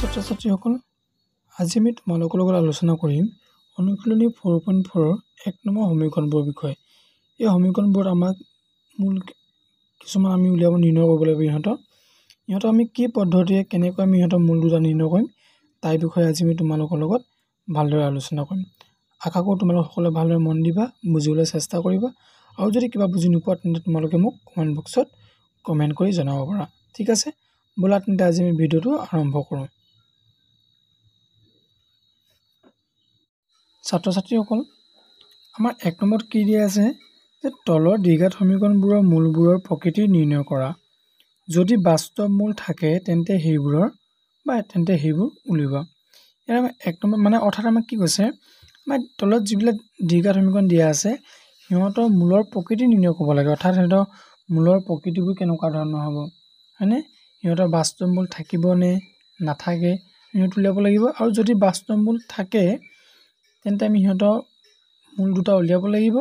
ছাত্ৰ-ছাত্ৰীসকল, আজি আমি তোমালোকৰ লগত আলোচনা কৰিম অনুশীলনী 4.4 এক নম্বৰ সমীকৰণবোৰৰ বিষয়ে। এই সমীকৰণবোৰ আমাক মূল কিছুমান আমি উলিয়াব নিৰ্ণয় কৰিব লাগিব। ইহঁতৰ আমি কি পদ্ধতিৰে কেনেকৈ আমি ইহঁতৰ মূল দুটা নিৰ্ণয় কৰিম তাৰ বিষয়ে আজি আমি তোমালোকৰ লগত ভালদৰে আলোচনা কৰিম। আশা কৰোঁ তোমালোক সকলোৱে ভালদৰে মন দিবা, বুজিবলৈ চেষ্টা কৰিবা, আৰু যদি কিবা বুজি নোপোৱা তেন্তে তোমালোকে মোক কমেণ্ট বক্সত কমেণ্ট কৰি জনাব পাৰা। ঠিক আছে, ব'লা তেন্তে আজি আমি ভিডিঅ'টো আৰম্ভ কৰোঁ। ছাত্ৰ-ছাত্ৰীসকল, আমাৰ এক নম্বৰত কি দিয়া আছে যে তলৰ দ্বিঘাত সমীকৰণবোৰৰ মূলবোৰৰ প্ৰকৃতি নিৰ্ণয় কৰা। যদি বাস্তৱ মূল থাকে তেন্তে সেইবোৰ উলিওৱা। ইয়াৰ আমাৰ এক নম্বৰ মানে অৰ্থাৎ আমাক কি কৈছে, আমাৰ তলত যিবিলাক দ্বিঘাত সমীকৰণ দিয়া আছে সিহঁতৰ মূলৰ প্ৰকৃতি নিৰ্ণয় কৰিব লাগে। অৰ্থাৎ সিহঁতৰ মূলৰ প্ৰকৃতিবোৰ কেনেকুৱা ধৰণৰ হ'ব, হয়নে? সিহঁতৰ বাস্তৱ মূল থাকিব নে নাথাকে সিহঁত উলিয়াব লাগিব। আৰু যদি বাস্তৱ মূল থাকে তেন্তে আমি সিহঁতৰ মূল দুটা উলিয়াব লাগিব,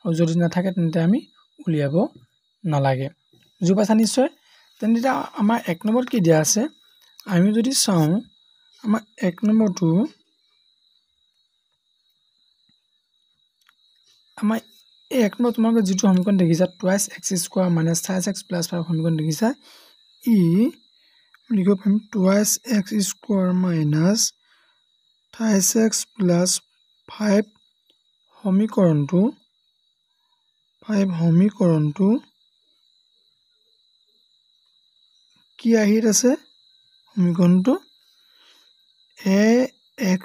আৰু যদি নাথাকে তেন্তে আমি উলিয়াব নালাগে। বুজি পাইছা নিশ্চয়? তেন্তে আমাৰ এক নম্বৰত কি দিয়া আছে, আমি যদি চাওঁ আমাৰ এক নম্বৰটো আমাৰ এই এক নম্বৰ তোমালোকে যিটো সমীকৰণ দেখিছা 2x² - 5x + 5 সমীকৰণ দেখিছা, ই লিখিব পাৰিম 2x² - 5x + 5 সমীকৰণটো কি আহিত আছে, সমীকৰণটো ax²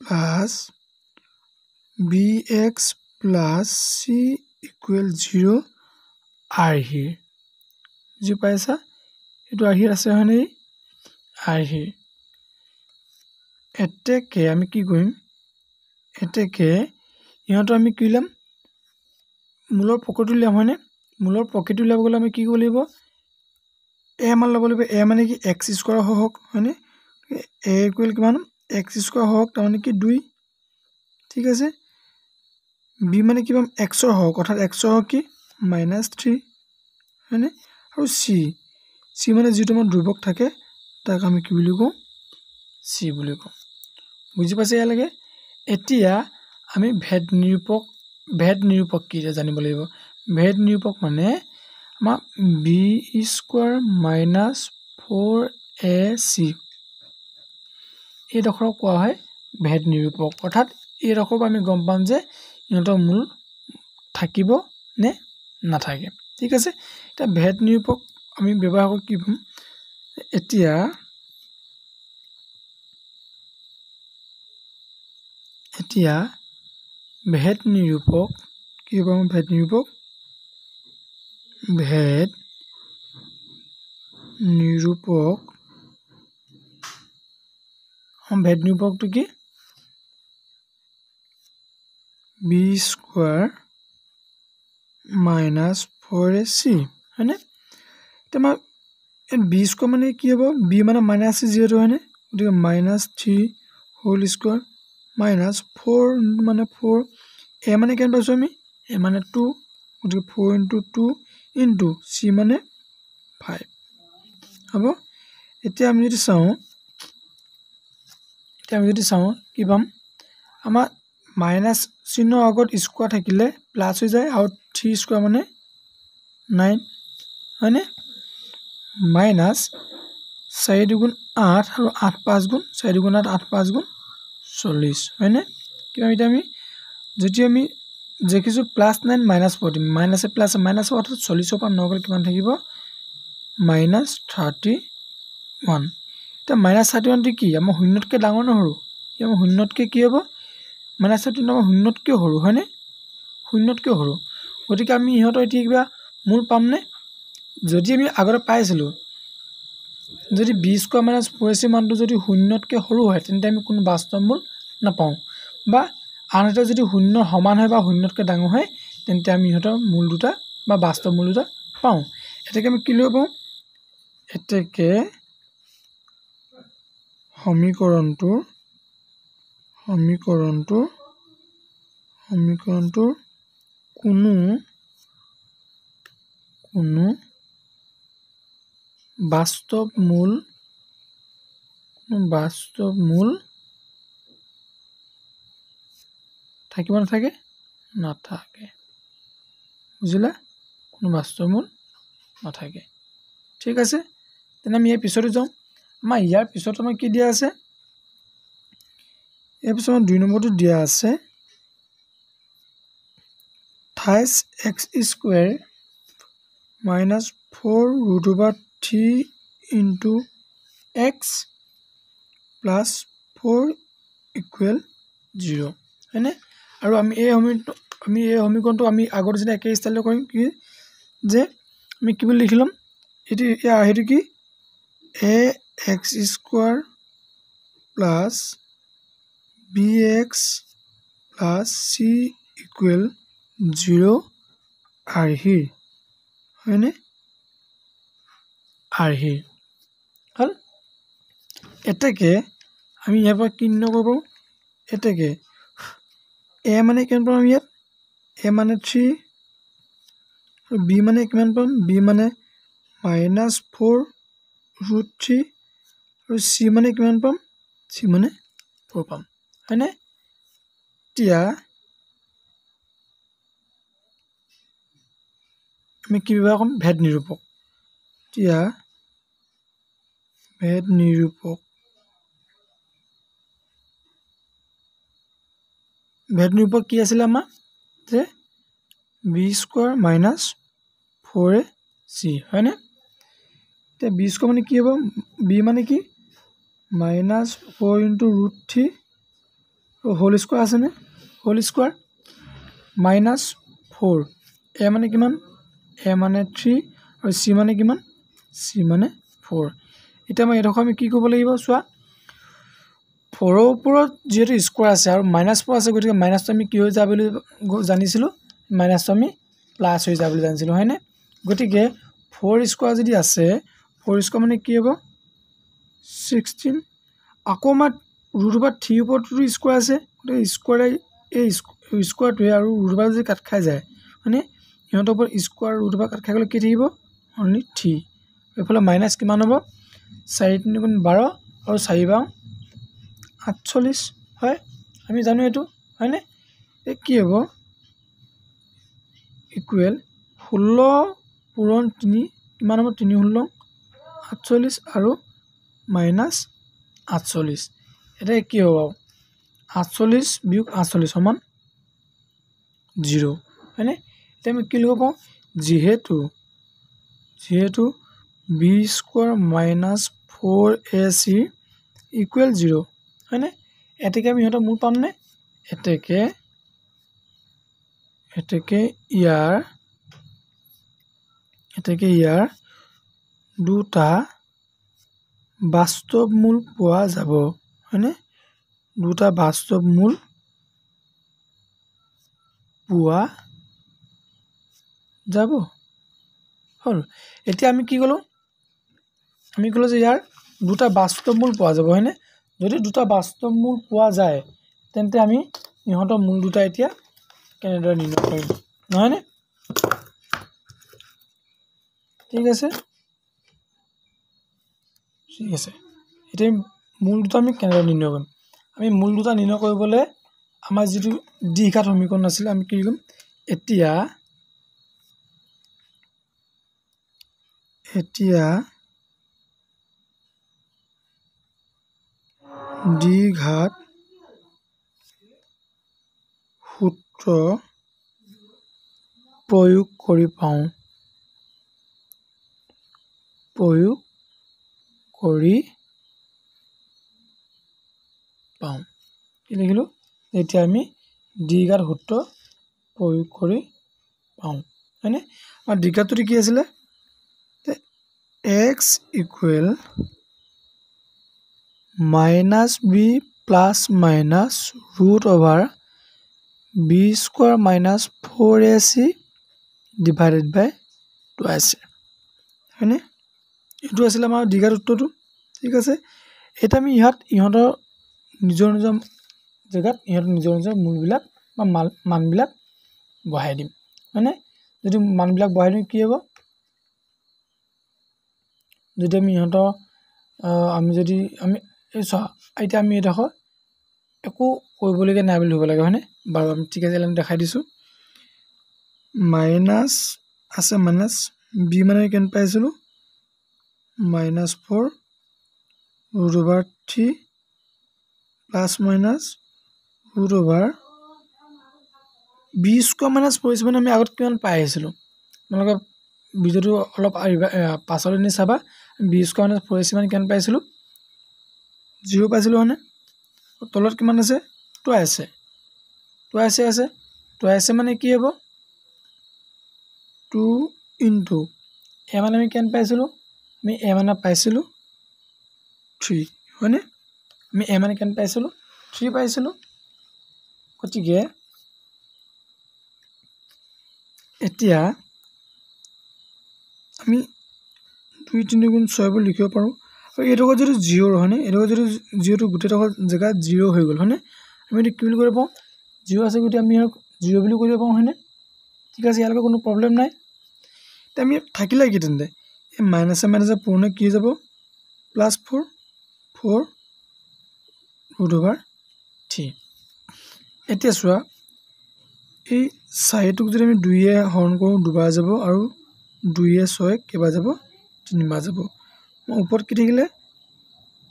+ bx + c = 0 আৰ্হিৰ। বুজি পাইছা? এইটো আৰ্হিত আছে হয়নে? আৰ্হিৰ। এতেকে আমি কি কৰিম, ইহঁতৰ আমি কি উলিয়াম, মূলৰ প্ৰকৃতি উলিয়াম হয়নে? মূলৰ প্ৰকৃতি উলিয়াব গ'লে আমি কি কৰিব লাগিব, এ মান ল'ব লাগিব। এ মানে কি x² সহক হয়নে? এ ইকুৱেল কিমান, x² সহক তাৰমানে কি 2। ঠিক আছে। বি মানে কি পাম, এক্সৰ সহক অৰ্থাৎ এক্সৰ সহক কি -3 হয়নে? আৰু চি মানে যিটো আমাৰ ধ্ৰুৱক থাকে তাক আমি কি বুলি কওঁ, চি বুলি কওঁ। বুজি পাইছে ইয়ালৈকে? এতিয়া আমি ভেদ নিৰূপক কি জানিব লাগিব। ভেদ নিৰূপক মানে আমাৰ b² - 4ac এইডোখৰক কোৱা হয় ভেদ নিৰূপক। অৰ্থাৎ এইডোখৰৰ পৰা আমি গম পাম যে ইহঁতৰ মূল থাকিব নে নাথাকে। ঠিক আছে। এতিয়া ভেদ নিৰূপক আমি ব্যৱহাৰ কৰি কি পাম, এতিয়া ভেদ নিৰূপক কি পাম, ভেদ নিৰূপকটো কি b² - 4ac হয়নে? এতিয়া আমাৰ b² মানে কি হ'ব, b মানে -c যিহেতু হয়নে, গতিকে -3 হোল স্কোৱাৰ -4 মানে 4, এ মানে কিমান পাইছোঁ আমি, এ মানে 2, গতিকে 4 × 2 × c মানে 5 হ'ব। এতিয়া আমি যদি চাওঁ কি পাম, আমাৰ মাইনাছ চিহ্নৰ আগত স্কোৱাৰ থাকিলে প্লাছ হৈ যায়, আৰু 3² মানে 9 হয়নে? -4 × 2 = 8 আৰু 8 × 5 = 4 × 8 8 × 5 = 40 হয়নে? কিমান এতিয়া আমি যদি আমি দেখিছোঁ +9 -40 মাইনাছে প্লাছে মাইনাছ অৰ্থাৎ 40ৰ পৰা 9 গ'লে কিমান থাকিব, -31। এতিয়া -31টো কি আমাৰ শূন্যতকৈ ডাঙৰ নে সৰু, আমাৰ শূন্যতকৈ কি হ'ব, -31 আমাৰ শূন্যতকৈ সৰু হয়নে? শূন্যতকৈ সৰু। গতিকে আমি ইহঁতৰ এতিয়া কিবা মূল পামনে? যদি আমি আগতে পাইছিলোঁ যদি b² - 4ac মানটো যদি শূন্যতকৈ সৰু হয় তেন্তে আমি কোনো বাস্তৱ মূল নাপাওঁ, বা আনহাতে যদি শূন্য সমান হয় বা শূন্যতকৈ ডাঙৰ হয় তেন্তে আমি ইহঁতৰ মূল দুটা বা বাস্তৱ মূল দুটা পাওঁ। এতেকে আমি কি লৈ পাওঁ, এতেকে সমীকৰণটোৰ কোনো বাস্তৱ মূল বাস্তৱ মূল থাকিব নাথাকে নাথাকে বুজিলা কোনো বাস্তৱ মূল নাথাকে ঠিক আছে তেনে আমি ইয়াৰ পিছতো যাওঁ আমাৰ ইয়াৰ পিছত আমাৰ কি দিয়া আছে ইয়াৰ পিছত আমাৰ 2 নম্বৰটো দিয়া আছে 28x² minus 4√3 into x plus 4 equal 0 হয়নে আৰু আমি এই সমীকৰণটো আমি আগৰ যেনে একে ষ্টাইলত কৰিম কি যে আমি কি বুলি লিখি ল'ম সেইটো কি ax² plus bx plus c equal 0 আৰ্হিৰ হয়নে আৰ্হিৰ হল এটাকে আমি ইয়াৰ পৰা কি নিৰ্ণয় কৰিব পাৰোঁ এটাকে a মানে কিমান পাম ইয়াত a মানে 3 আৰু b মানে কিমান পাম b মানে -4√3 আৰু c মানে কিমান পাম c মানে 4 পাম হয়নে এতিয়া আমি কি ব্যৱহাৰ কৰিম ভেদ নিৰূপক এতিয়া ভেদ নিৰূপক কি আছিলে আমাৰ যে b² - 4ac হয়নে এতিয়া b² মানে কি হ'ব b মানে কি -4 × √3 হোল স্কোৱাৰ আছেনে হোল স্কোৱাৰ -4 a মানে কিমান a মানে 3 আৰু c মানে কিমান c মানে 4 এতিয়া মই এডোখৰ আমি কি কৰিব লাগিব চোৱা 4ৰ ওপৰত যেহেতু স্কোৱাৰ আছে আৰু -4 আছে গতিকে মাইনাছটো আমি কি হৈ যায় বুলি জানিছিলোঁ মাইনাছটো আমি প্লাছ হৈ যায় বুলি জানিছিলোঁ হয়নে গতিকে 4² যদি আছে 4² মানে কি হ'ব 16 আকৌ আমাৰ √3 ওপৰতো স্কোৱাৰ আছে গতিকে স্কোৱাৰ এই স্কোৱাৰটোৱে আৰু √, যদি কাট খাই যায় মানে ইহঁতৰ ওপৰত স্কোৱাৰ √, কাট খাই গ'লে কি থাকিব অনলি 3 এইফালে মাইনাছ কিমান হ'ব 4 × 3 = 12 আৰু 4 × 48 হয় আমি জানো এইটো হয়নে এই কি হ'ব ইকুৱেল 16 পূৰণ 3 কিমান হ'ব 3 × 16 48 আৰু -48 এতিয়া কি হ'ব 48 - 48 সমান 0 হয়নে এতিয়া আমি কি লিখিব পাৰোঁ যিহেতু b² - 4ac ইকুৱেল 0 হয়নে এতেকে আমি ইহঁতৰ মূল পামনে এতেকে ইয়াৰ দুটা বাস্তৱ মূল পোৱা যাব হয়নে দুটা বাস্তৱ মূল পোৱা যাব হ'ল এতিয়া আমি কি ক'লোঁ যে ইয়াৰ দুটা বাস্তৱ মূল পোৱা যাব হয়নে যদি দুটা বাস্তৱ মূল পোৱা যায় তেন্তে আমি ইহঁতৰ মূল দুটা এতিয়া কেনেদৰে নিৰ্ণয় কৰিম নহয়নে ঠিক আছে এতিয়া মূল দুটা আমি কেনেদৰে নিৰ্ণয় কৰিম আমি মূল দুটা নিৰ্ণয় কৰিবলৈ আমাৰ যিটো দ্বিঘাত সমীকৰণ আছিলে আমি কি কৰিম এতিয়া দ্বিঘাত সূত্ৰ প্ৰয়োগ কৰি পাওঁ কি লিখিলোঁ এতিয়া আমি দ্বিঘাত সূত্ৰ প্ৰয়োগ কৰি পাওঁ হয়নে আমাৰ দ্বিঘাতটো কি আছিলে x equal -b plus minus √b² - 4ac divided by 2ac হয়নে এইটো আছিলে আমাৰ দ্বিঘাত উত্তৰটো ঠিক আছে এতিয়া আমি ইহঁতৰ নিজৰ জেগাত ইহঁতৰ নিজৰ মূলবিলাক বা মানবিলাক বহাই দিম হয়নে যদি মানবিলাক বহাই দিওঁ কি হ'ব যদি আমি ইহঁতৰ আমি এই চোৱা এতিয়া আমি এইডোখৰ একো কৰিবলগীয়া নাই বুলি হ'ব লাগে হয়নে বাৰু আমি ঠিক আছে আমি দেখাই দিছোঁ মাইনাছ আছে মাইনাছ বি মানে কেন পাইছিলোঁ -4 √3 plus minus √, B square minus পৰিছে মানে আমি আগত কিমান পাই আহিছিলোঁ তোমালোকে ভিডিঅ'টো অলপ পাছলৈ নি চাবা বি স্কোৱাৰ মাইনাছ পৰিছে মানে কিমান পাইছিলোঁ 0 পাইছিলোঁ হয়নে তলত কিমান আছে টুৱাইছ মানে কি হ'ব 2 ইনটু এ মানে আমি কিমান পাইছিলোঁ আমি এ মানে পাইছিলোঁ 3 হয়নে আমি এ মানে কিমান পাইছিলোঁ 3 পাইছিলোঁ গতিকে এতিয়া আমি 2 3 গুণ 6 বুলি লিখিব পাৰোঁ আৰু এইডোখৰ যদি 0 হয়নে এইডোখৰ যদি 0টো গোটেইডোখৰ জেগাত 0 হৈ গ'ল হয়নে আমি এতিয়া কি বুলি কৰিব পাৰোঁ 0 আছে গতিকে আমি 0 বুলি কৰিব পাৰোঁ হয়নে ঠিক আছে ইয়ালৈকে কোনো প্ৰব্লেম নাই এতিয়া আমি থাকিলে কি তেন্তে এই মাইনাছে পূৰ্ণ কি হৈ যাব +4 √3 এতিয়া চোৱা এই 4টোক যদি আমি 2য়ে হৰণ কৰোঁ দুবাৰ যাব আৰু 2য়ে 6 কেইবাৰ যাব 3বাৰ যাব ওপৰত কি থাকিলে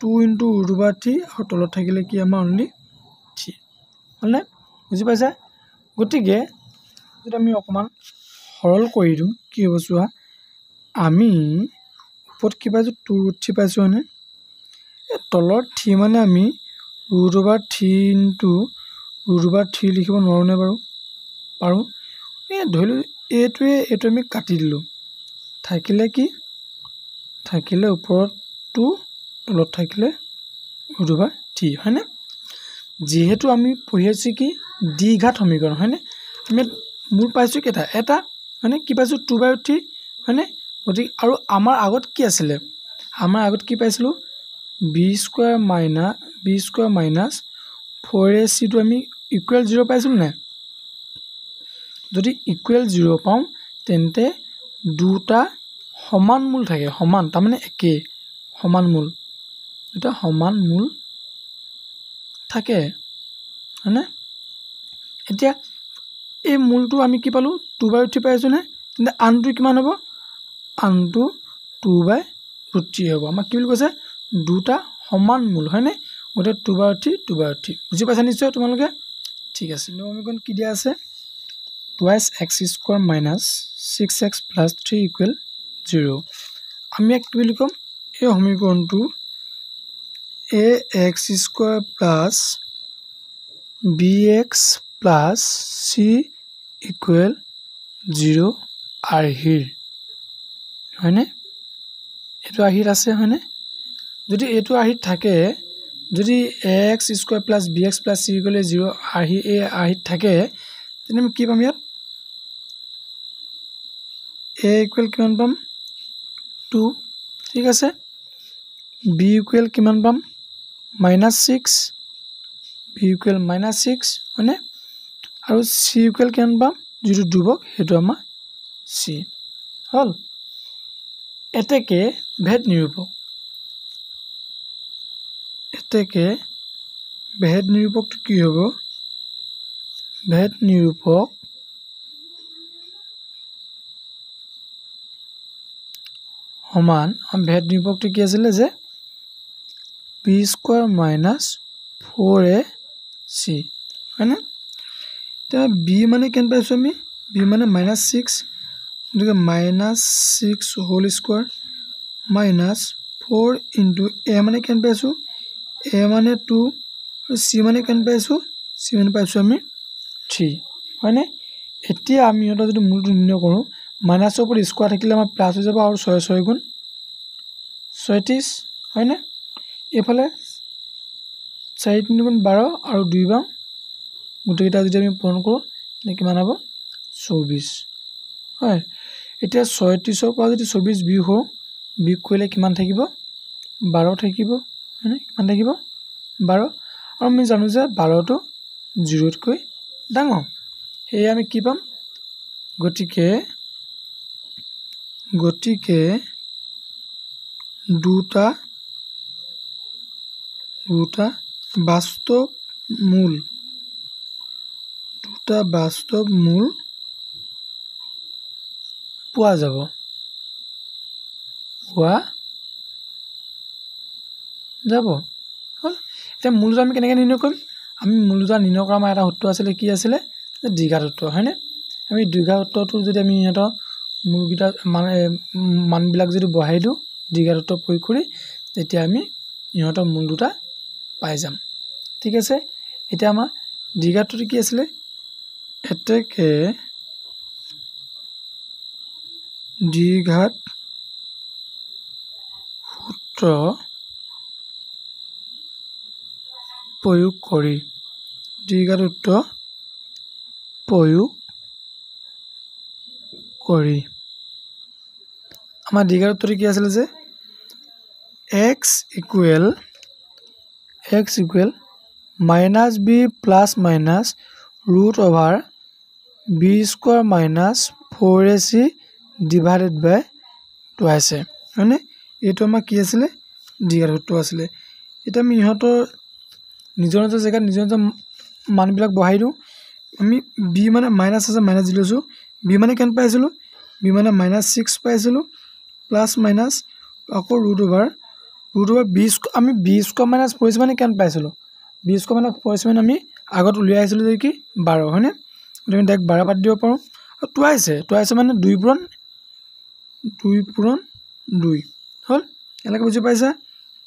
2 ইনটু √3 আৰু তলত থাকিলে কি আমাৰ অনলি 3 হ'লনে বুজি পাইছা গতিকে যদি আমি অকণমান সৰল কৰি দিওঁ কি হ'ব চোৱা আমি ওপৰত কি পাইছোঁ 2√3 পাইছোঁ হয়নে তলৰ 3 মানে আমি √3 ইনটু √3 লিখিব নোৱাৰোঁনে বাৰু পাৰোঁ এই ধৰিলোঁ এইটো আমি কাটি দিলোঁ থাকিলে কি থাকিলে ওপৰত 2 তলত থাকিলে √3 হয়নে যিহেতু আমি পঢ়ি আছোঁ কি দ্বিঘাত সমীকৰণ হয়নে আমি মূল পাইছোঁ কেইটা এটা হয়নে কি পাইছোঁ 2/3 হয়নে গতিকে আৰু আমাৰ আগত কি আছিলে আমাৰ আগত কি পাইছিলোঁ বি স্কোৱাৰ মাইনাছ 4ac টো আমি ইকুৱেল 0 পাইছিলোঁ নাই যদি ইকুৱেল 0 পাওঁ তেন্তে দুটা সমান মূল থাকে সমান তাৰমানে একেই সমান মূল দুটা সমান মূল থাকে হয়নে এতিয়া এই মূলটো আমি কি পালোঁ 2/3 পাইছোঁ নে তেন্তে আনটো কিমান হ'ব আনটো 2/3 হ'ব আমাক কি বুলি কৈছে দুটা সমান মূল হয়নে গতিকে 2/3 বুজি পাইছা নিশ্চয় তোমালোকে ঠিক আছে সমীকৰণ কি দিয়া আছে twice x² minus 6x plus 3 equal 0 আমি ইয়াক কি বুলি ক'ম এই সমীকৰণটো ax² plus bx plus c equal 0 আৰ্হিৰ হয়নে এইটো আৰ্হিত আছে হয়নে যদি এইটো আৰ্হিত থাকে যদি ax² plus bx plus c equal 0 আৰ্হি এই আৰ্হিত থাকে তেনে আমি কি পাম ইয়াত a ইকুৱেল কিমান পাম 2 ঠিক আছে b ইকুৱেল কিমান পাম -6 b ইকুৱেল -6 হয়নে আৰু c ইকুৱেল কিমান পাম যিটো ধ্ৰুৱক সেইটো আমাৰ c হ'ল এতেকে ভেদ নিৰূপকটো কি হ'ব ভেদ নিৰূপক সমান ভেদ নিৰূপকটো কি আছিলে যে b² মাইনাছ 4ac হয়নে এতিয়া b মানে কেনে পাইছোঁ আমি b মানে -6 গতিকে -6 whole square minus 4 into a মানে কেনে পাইছোঁ a মানে 2 আৰু c মানে কেনে পাইছোঁ c মানে পাইছোঁ আমি 3 হয়নে এতিয়া আমি ইহঁতৰ যদি মূলটো নিৰ্ণয় কৰোঁ মাইনাছৰ ওপৰত স্কোৱাৰ থাকিলে আমাৰ প্লাছ হৈ যাব আৰু 6 গুণ 36 হয়নে এইফালে 4 3 গুণ 12 আৰু 2 বাৰ গোটেইকেইটা যদি আমি পূৰণ কৰোঁ তেন্তে কিমান হ'ব 24 হয় এতিয়া 36ৰ পৰা যদি 24 বিয়োগ হওঁ বিয়োগ কৰিলে কিমান থাকিব 12 থাকিব হয়নে কিমান থাকিব 12 আৰু আমি জানো যে 12টো 0তকৈ ডাঙৰ সেয়ে আমি কি পাম গতিকে দুটা দুটা বাস্তৱ মূল পোৱা যাব হ'ল এতিয়া মূল দুটা আমি কেনেকৈ নিৰ্ণয় কৰিম আমি মূল দুটা নিৰ্ণয় কৰা আমাৰ এটা সূত্ৰ আছিলে কি আছিলে যে দ্বিঘাত সূত্ৰ হয়নে আমি দ্বিঘাত সূত্ৰটো যদি আমি ইহঁতৰ মূলকেইটা মানবিলাক যদি বহাই দিওঁ দ্বিঘাত সূত্ৰ প্ৰয়োগ কৰি তেতিয়া আমি ইহঁতৰ মূল দুটা পাই যাম ঠিক আছে এতিয়া আমাৰ দ্বিঘাত সূত্ৰটো কি আছিলে এতেকে দ্বিঘাত সূত্ৰ প্ৰয়োগ কৰি দ্বিঘাত সূত্ৰ প্ৰয়োগ কৰি আমাৰ দ্বিঘাত সূত্ৰটো কি আছিলে যে x equal minus B plus minus root over B square minus 4ac divided by 2ac হয়নে এইটো আমাৰ কি আছিলে দ্বিঘাত সূত্ৰ আছিলে এতিয়া আমি ইহঁতৰ নিজৰ নিজৰ জেগাত নিজৰ নিজৰ মানবিলাক বহাই দিওঁ আমি বি মানে মাইনাছ আছে মাইনাছ দি লৈছোঁ বি মানে কিমান পাইছিলোঁ বি মানে -6 পাইছিলোঁ প্লাছ মাইনাছ আকৌ ৰুট অভাৰ বি আমি বি স্কোৱাৰ মাইনাছ 4ac মানে কিমান পাইছিলোঁ বি স্কোৱাৰ মাইনাছ 4ac মানে আমি আগত উলিয়াই আহিছিলোঁ যে কি 12 হয়নে আমি ডাইৰেক্ট 12 পাতি দিব পাৰোঁ আৰু টুৱাইছে মানে 2 পূৰণ 2 হ'ল এনেকৈ বুজি পাইছা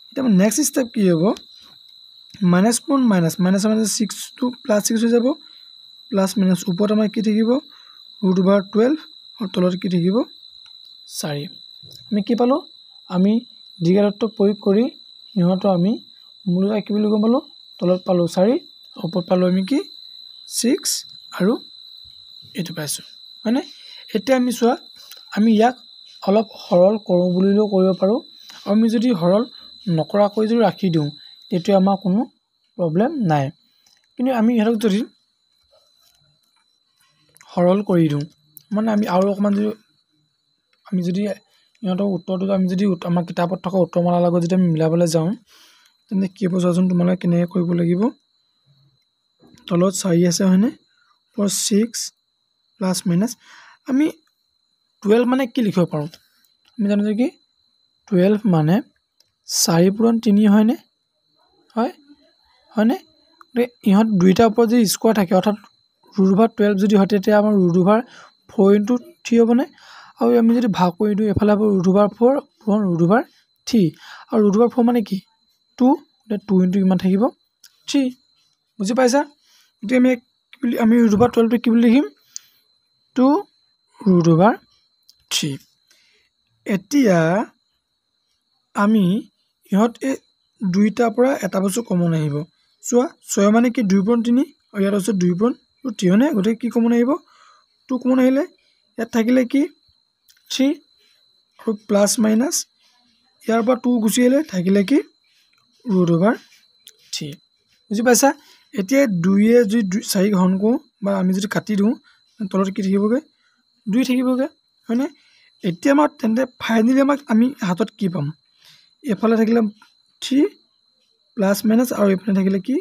এতিয়া আমাৰ নেক্সট ষ্টেপ কি হ'ব মাইনাছ পূৰণ মাইনাছ মানে 6টো প্লাছ 6 হৈ যাব প্লাছ মাইনাছ ওপৰত আমাৰ কি থাকিব ৰুট অভাৰ 12 আৰু তলত কি থাকিব 4 আমি কি পালোঁ আমি দ্বিঘাত সূত্ৰ প্ৰয়োগ কৰি ইহঁতৰ আমি মূল দুটা কি বুলি গম পালোঁ তলত পালোঁ 4 ওপৰত পালোঁ আমি কি 6 আৰু এইটো পাইছোঁ হয়নে এতিয়া আমি চোৱা আমি ইয়াক অলপ সৰল কৰোঁ বুলিলেও কৰিব পাৰোঁ আৰু আমি যদি সৰল নকৰাকৈ যদি ৰাখি দিওঁ তেতিয়া আমাৰ কোনো প্ৰব্লেম নাই কিন্তু আমি ইহঁতক যদি সৰল কৰি দিওঁ মানে আমি আৰু অকণমান যদি ইহঁতৰ উত্তৰটো আমি যদি আমাৰ কিতাপত থকা উত্তৰমালাৰ লগত যদি আমি মিলাবলৈ যাওঁ তেন্তে কি হ'ব চোৱাচোন তোমালোকে কেনেকৈ কৰিব লাগিব তলত 4 আছে হয়নে 6 প্লাছ মাইনাছ আমি 12 মানে কি লিখিব পাৰোঁ আমি জানো যে কি 12 মানে 4 পূৰণ 3 হয়নে হয়নে ইহঁত দুইটাৰ ওপৰত যদি স্কোৱাৰ থাকে অৰ্থাৎ ৰুট অভাৰ 12 যদি হয় তেতিয়া আমাৰ ৰুট অভাৰ 4 × 3 হ'বনে আৰু আমি যদি ভাগ কৰি দিওঁ এফালে হ'ব ৰুট অভাৰ 4 পূৰণ ৰুট অভাৰ 3 আৰু ৰুট অভাৰ 4 মানে কি 2 2 × কিমান থাকিব 3 বুজি পাইছা এতিয়া আমি ৰুট অভাৰ 12টো কি বুলি লিখিম 2 ৰুট অভাৰ 3 এতিয়া আমি ইহঁত এই দুইটাৰ পৰা এটা বস্তু কমন আহিব চোৱা 6 মানে কি 2 পূৰণ 3 আৰু ইয়াত আছে 2 পূৰণ 3 হয়নে গতিকে কি কমন আহিব 2 কমন আহিলে ইয়াত থাকিলে কি 3 আৰু প্লাছ মাইনাছ ইয়াৰ পৰা 2 গুচি আহিলে থাকিলে কি ৰুট অভাৰ 3 বুজি পাইছা এতিয়া 2য়ে যদি 4 ঘন কৰোঁ বা আমি যদি কাটি দিওঁ তলত কি থাকিবগৈ 2 থাকিবগৈ হয়নে এতিয়া আমাৰ তেন্তে ফাইনেলি আমি হাতত কি পাম এফালে থাকিলে 3 প্লাছ মাইনাছ আৰু এইফালে থাকিলে কি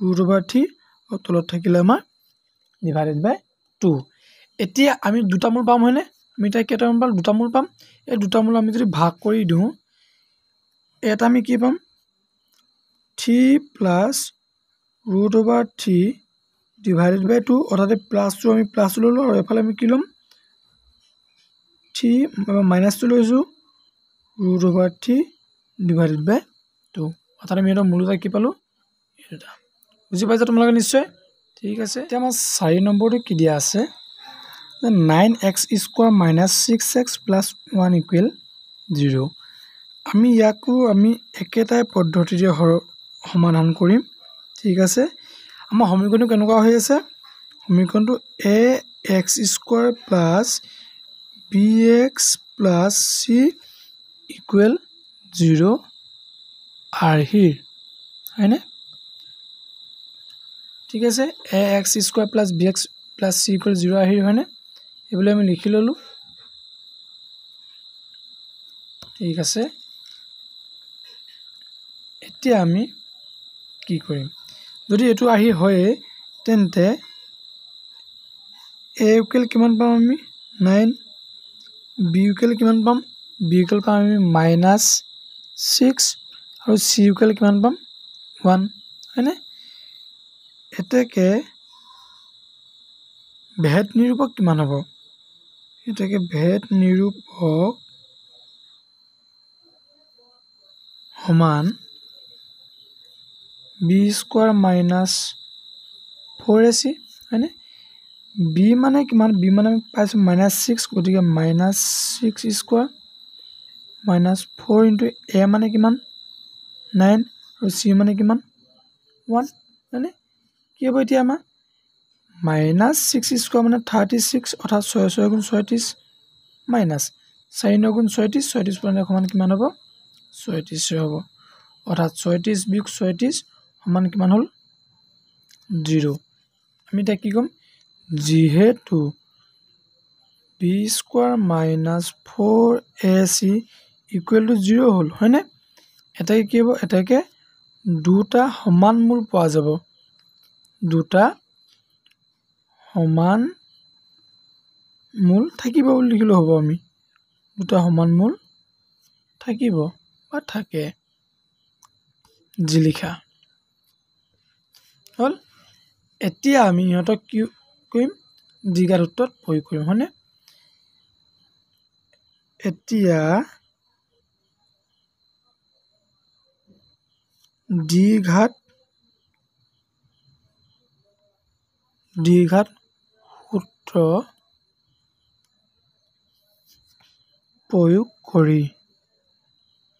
ৰুট অভাৰ 3 আৰু তলত থাকিলে আমাৰ ডিভাইডেড বাই 2 এতিয়া আমি দুটা মূল পাম হয়নে আমি এতিয়া কেইটা মূল পাম দুটা মূল পাম এই দুটা মূল আমি যদি ভাগ কৰি দিওঁ এটা আমি কি পাম 3 প্লাছ ৰুট অভাৰ 3 ডিভাইডেড বাই 2 অৰ্থাৎ প্লাছটো আমি প্লাছটো ল'লোঁ আৰু এফালে আমি কি ল'ম 3 মাইনাছটো লৈছোঁ ৰুট অভাৰ 3 ডিভাইডেড বাই 2 অৰ্থাৎ আমি এটা মূল দুটা কি পালোঁ এই দুটা বুজি পাইছা তোমালোকে নিশ্চয় ঠিক আছে এতিয়া আমাৰ 4 নম্বৰটো কি দিয়া আছে 9x square minus 6x plus 1 equal 0 আমি ইয়াকো আমি একেটাই পদ্ধতিৰে সমাধান কৰিম ঠিক আছে আমাৰ সমীকৰণটো কেনেকুৱা হৈ আছে সমীকৰণটো ax square plus bx plus c equal 0 আৰ্হিৰ হয়নে ঠিক আছে ax square plus bx plus c equal 0 আৰ্হিৰ হয়নে এইবুলি আমি লিখি ল'লোঁ ঠিক আছে এতিয়া আমি কি কৰিম যদি এইটো আহি হয় তেন্তে a ইকুৱেল কিমান পাম আমি 9 b ইকুৱেল কিমান পাম b ইকুৱেল পাম আমি -6 আৰু c ইকুৱেল কিমান পাম 1 হয়নে এতেকে ভেদ নিৰূপক কিমান হ'ব এতেকে ভেদ নিৰূপক সমান b স্কয়াৰ -4ac হয়নে b মানে কিমান b মানে পাইছো -6 গতিকে -6 স্কয়াৰ -4 * a মানে কিমান 9 আৰু c মানে কিমান 1 হয়নে কি হ'ব এতিয়া আমাৰ -6 স্কয়াৰ মানে 36 অৰ্থাৎ 6 6 গুণ 36 মাইনাস 4 9 গুণ 36 36 মানে সমান কিমান হ'ব 36 হ'ব অৰ্থাৎ 36 বিয়োগ 36 সমান কিমান হ'ল 0 আমি এটা কি কম যেহেতু b square -4ac equal to 0 হ'ল হয়নে এটাকে কি হ'ব এটাকে দুটা সমান মূল পোৱা যাব দুটা সমান মূল থাকিব বুলি লিখিলে হ'ব আমি দুটা সমান মূল থাকিব বা থাকে জি লিখা হ'ল এতিয়া আমি ইহঁতক কি কৰিম দ্বিঘাত সূত্ৰত প্ৰয়োগ কৰিম হয়নে এতিয়া দ্বিঘাত সূত্ৰ প্ৰয়োগ কৰি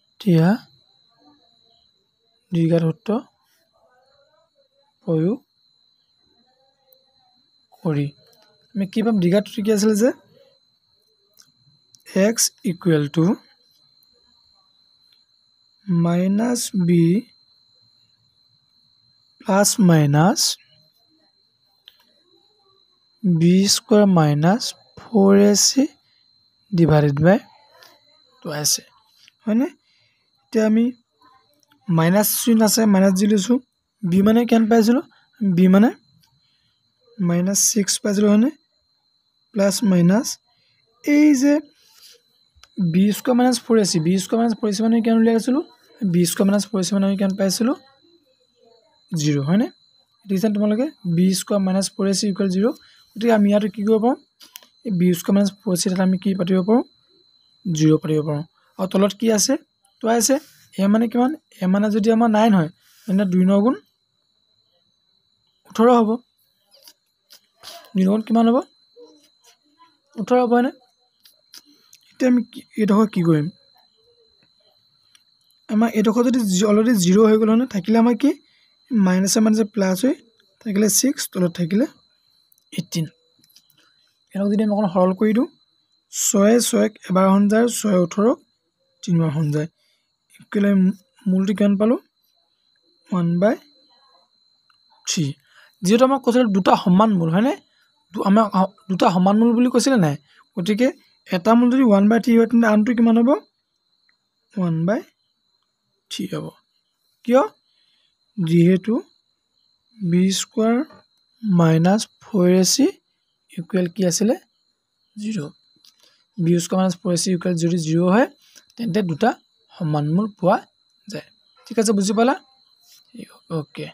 এতিয়া দ্বিঘাত সূত্ৰ প্ৰয়োগ কৰি আমি কি পাম দ্বিঘাত সূত্ৰ কি আছিল যে x equal to -b plus minus b square -4ac divided by 2ac হয়নে এতিয়া আমি মাইনাস চিহ্ন আছে মাইনাস দি লৈছো b মানে কেন পাইছিলো b মানে -6 পাইছিলো হয়নে প্লাস মাইনাস এই যে b square -4ac b square -4ac মানে কেন উলিয়াইছিলো b স্কয়ার -4ac মানে আমি কেন পাইছিলো 0 হয়নে ৰিজন তোমালোকে b স্কয়াৰ -4ac 0 গতিকে আমি ইয়াত কি কৰিব পাৰোঁ এই b স্কয়াৰ -4ac এটা আমি কি পাতিব পাৰোঁ 0 পাতিব পাৰোঁ আৰু তলত কি আছে তো আছে a মানে কিমান a মানে যদি আমাৰ 9 হয় তেন্তে 2 9 গুণ 18 হ'ব 2 গুণ কিমান হ'ব 18 হ'ব হয়নে এতিয়া আমি এইডোখৰ কি কৰিম আমাৰ এইডোখৰ যদি অলৰেডি 0 হৈ গ'ল হয়নে থাকিলে আমাৰ কি মাইনাসে মাইনাসে প্লাস হৈ থাকিলে 6 তলত থাকিলে 18 এনক যদি আমি অকণ সৰল কৰি দিওঁ 6 6 এবাৰ হন যায় 6 18 তিনিবাৰ হন যায় ইকুৱেল মূলটো কিমান পালো 1/3 যেহেতু আমাক কৈছিল দুটা সমান মূল হয়নে আমাক দুটা সমান মূল বুলি কৈছিলে নাই গতিকে এটা মূল যদি 1/3 হয় তেন্তে আনটো কিমান হ'ব 1/3 হ'ব কিয় যেহেতু b স্কয়ার -4ac ইকুৱেল কি আছিলে 0 b স্কয়াৰ -4ac ইকুৱেল যদি 0 হয় তেন্তে দুটা সমান মূল পোৱা যায় ঠিক আছে বুজি পালা ওকে